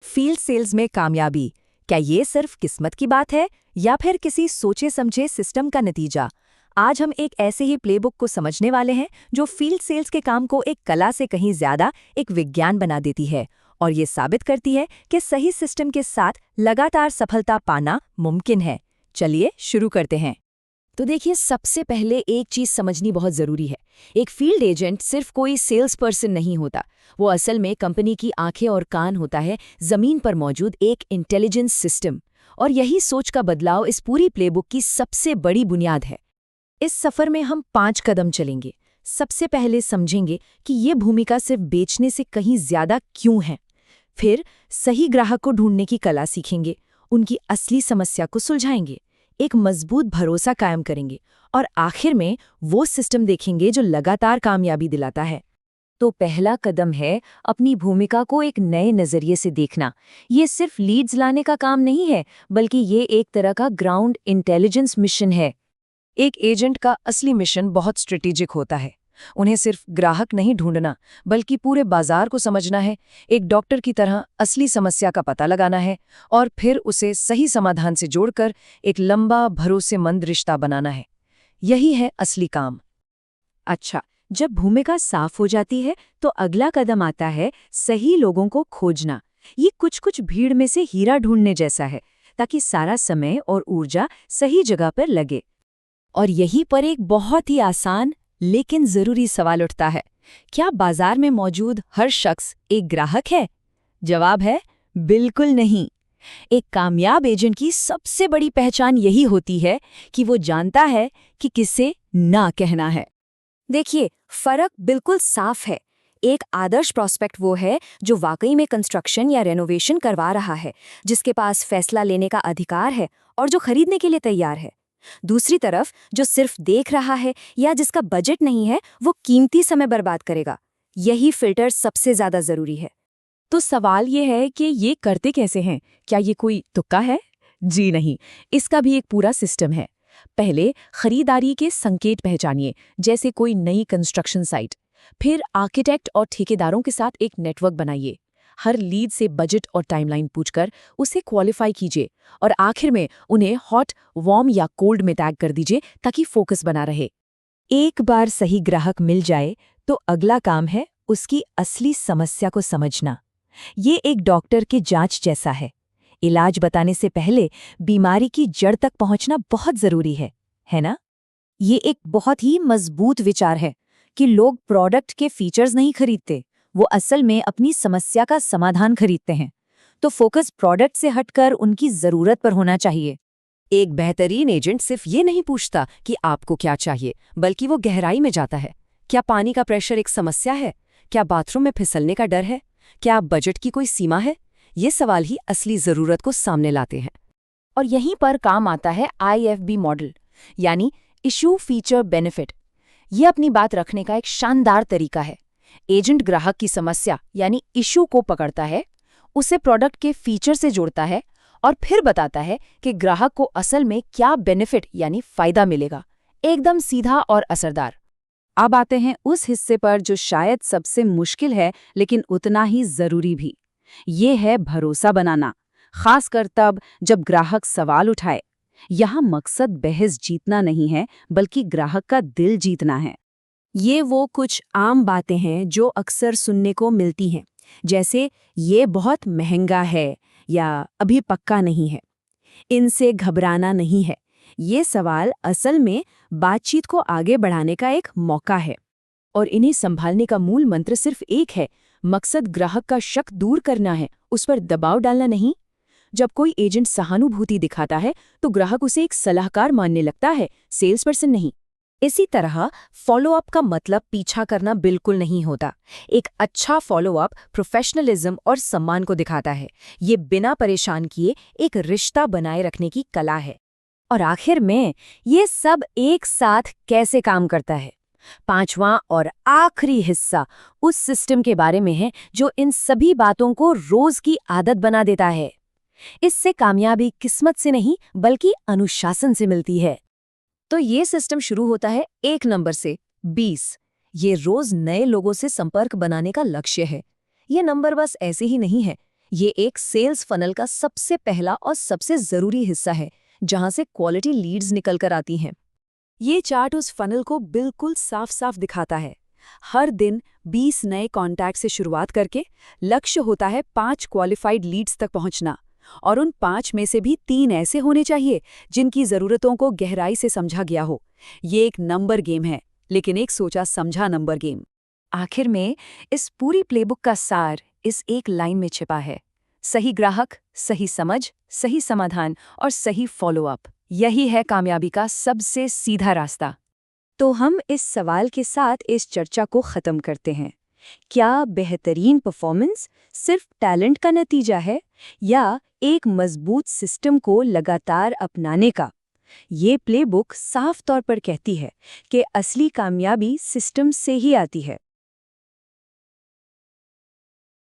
Field sales में कामयाबी, क्या ये सिर्फ किस्मत की बात है या फिर किसी सोचे समझे सिस्टम का नतीजा? आज हम एक ऐसे ही प्लेबुक को समझने वाले हैं जो फील्ड सेल्स के काम को एक कला से कहीं ज्यादा एक विज्ञान बना देती है और ये साबित करती है कि सही सिस्टम के साथ लगातार सफलता पाना मुमकिन है। चलिए शुरू करते हैं। तो देखिए, सबसे पहले एक चीज समझनी बहुत जरूरी है। एक फील्ड एजेंट सिर्फ कोई सेल्स पर्सन नहीं होता। वो असल में कंपनी की आंखें और कान होता है, जमीन पर मौजूद एक इंटेलिजेंस सिस्टम। और यही सोच का बदलाव इस पूरी प्लेबुक की सबसे बड़ी बुनियाद है। इस सफर में हम 5 कदम चलेंगे। सबसे पहले समझेंगे कि ये भूमिका सिर्फ बेचने से कहीं ज्यादा क्यों है। फिर सही ग्राहक को ढूंढने की कला सीखेंगे, उनकी असली समस्या को सुलझाएंगे, एक मजबूत भरोसा कायम करेंगे और आखिर में वो सिस्टम देखेंगे जो लगातार कामयाबी दिलाता है। तो पहला कदम है अपनी भूमिका को एक नए नजरिए से देखना। ये सिर्फ लीड्स लाने का काम नहीं है, बल्कि ये एक तरह का ग्राउंड इंटेलिजेंस मिशन है। एक एजेंट का असली मिशन बहुत स्ट्रेटेजिक होता है। उन्हें सिर्फ ग्राहक नहीं ढूंढना, बल्कि पूरे बाजार को समझना है। एक डॉक्टर की तरह असली समस्या का पता लगाना है और फिर उसे सही समाधान से जोड़कर एक लंबा भरोसेमंद रिश्ता बनाना है। यही है असली काम। अच्छा, जब भूमिका साफ हो जाती है तो अगला कदम आता है सही लोगों को खोजना। ये कुछ भीड़ में से हीरा ढूंढने जैसा है, ताकि सारा समय और ऊर्जा सही जगह पर लगे। और यहीं पर एक बहुत ही आसान लेकिन जरूरी सवाल उठता है, क्या बाजार में मौजूद हर शख्स एक ग्राहक है? जवाब है बिल्कुल नहीं। एक कामयाब एजेंट की सबसे बड़ी पहचान यही होती है कि वो जानता है कि किसे ना कहना है। देखिए, फर्क बिल्कुल साफ है। एक आदर्श प्रॉस्पेक्ट वो है जो वाकई में कंस्ट्रक्शन या रेनोवेशन करवा रहा है, जिसके पास फैसला लेने का अधिकार है और जो खरीदने के लिए तैयार है। दूसरी तरफ जो सिर्फ देख रहा है या जिसका बजट नहीं है, वो कीमती समय बर्बाद करेगा। यही फिल्टर सबसे ज्यादा जरूरी है। तो सवाल ये है कि ये करते कैसे हैं? क्या ये कोई तुक्का है? जी नहीं, इसका भी एक पूरा सिस्टम है। पहले खरीदारी के संकेत पहचानिए, जैसे कोई नई कंस्ट्रक्शन साइट। फिर आर्किटेक्ट और ठेकेदारों के साथ एक नेटवर्क बनाइए। हर लीड से बजट और टाइमलाइन पूछकर उसे क्वालिफाई कीजिए और आखिर में उन्हें हॉट, वार्म या कोल्ड में टैग कर दीजिए, ताकि फोकस बना रहे। एक बार सही ग्राहक मिल जाए तो अगला काम है उसकी असली समस्या को समझना। ये एक डॉक्टर की जांच जैसा है। इलाज बताने से पहले बीमारी की जड़ तक पहुंचना बहुत जरूरी है ना? ये एक बहुत ही मजबूत विचार है कि लोग प्रोडक्ट के फीचर्स नहीं खरीदते, वो असल में अपनी समस्या का समाधान खरीदते हैं। तो फोकस प्रोडक्ट से हटकर उनकी जरूरत पर होना चाहिए। एक बेहतरीन एजेंट सिर्फ ये नहीं पूछता कि आपको क्या चाहिए, बल्कि वो गहराई में जाता है। क्या पानी का प्रेशर एक समस्या है? क्या बाथरूम में फिसलने का डर है? क्या बजट की कोई सीमा है? ये सवाल ही असली जरूरत को सामने लाते हैं। और यहीं पर काम आता है IFB मॉडल, यानी इशू फीचर बेनिफिट। ये अपनी बात रखने का एक शानदार तरीका है। एजेंट ग्राहक की समस्या यानी इशू को पकड़ता है, उसे प्रोडक्ट के फीचर से जोड़ता है और फिर बताता है कि ग्राहक को असल में क्या बेनिफिट यानी फायदा मिलेगा। एकदम सीधा और असरदार। अब आते हैं उस हिस्से पर जो शायद सबसे मुश्किल है, लेकिन उतना ही जरूरी भी। ये है भरोसा बनाना, खासकर तब जब ग्राहक सवाल उठाए। यहाँ मकसद बहस जीतना नहीं है, बल्कि ग्राहक का दिल जीतना है। ये वो कुछ आम बातें हैं जो अक्सर सुनने को मिलती हैं, जैसे ये बहुत महंगा है या अभी पक्का नहीं है, इनसे घबराना नहीं है। ये सवाल असल में बातचीत को आगे बढ़ाने का एक मौका है। और इन्हें संभालने का मूल मंत्र सिर्फ एक है, मकसद ग्राहक का शक दूर करना है, उस पर दबाव डालना नहीं। जब कोई एजेंट सहानुभूति दिखाता है तो ग्राहक उसे एक सलाहकार मानने लगता है, सेल्स पर्सन नहीं। इसी तरह फॉलोअप का मतलब पीछा करना बिल्कुल नहीं होता। एक अच्छा फॉलोअप प्रोफेशनलिज्म और सम्मान को दिखाता है। ये बिना परेशान किए एक रिश्ता बनाए रखने की कला है। और आखिर में ये सब एक साथ कैसे काम करता है? पांचवां और आखिरी हिस्सा उस सिस्टम के बारे में है जो इन सभी बातों को रोज की आदत बना देता है। इससे कामयाबी किस्मत से नहीं, बल्कि अनुशासन से मिलती है। तो ये सिस्टम शुरू होता है 1 नंबर से 20। ये रोज नए लोगों से संपर्क बनाने का लक्ष्य है। ये नंबर बस ऐसे ही नहीं है, ये एक सेल्स फनल का सबसे पहला और सबसे ज़रूरी हिस्सा है, जहां से क्वालिटी लीड्स निकल कर आती हैं। ये चार्ट उस फनल को बिल्कुल साफ साफ दिखाता है। हर दिन 20 नए कॉन्टैक्ट से शुरुआत करके लक्ष्य होता है 5 क्वालिफाइड लीड्स तक पहुंचना, और उन 5 में से भी 3 ऐसे होने चाहिए जिनकी ज़रूरतों को गहराई से समझा गया हो। ये एक नंबर गेम है, लेकिन एक सोचा समझा नंबर गेम। आखिर में इस पूरी प्लेबुक का सार इस एक लाइन में छिपा है: सही ग्राहक, सही समझ, सही समाधान और सही फॉलोअप। यही है कामयाबी का सबसे सीधा रास्ता। तो हम इस सवाल के साथ इस चर्चा को ख़त्म करते हैं। क्या बेहतरीन परफॉर्मेंस सिर्फ टैलेंट का नतीजा है, या एक मजबूत सिस्टम को लगातार अपनाने का? ये प्लेबुक साफ तौर पर कहती है कि असली कामयाबी सिस्टम से ही आती है।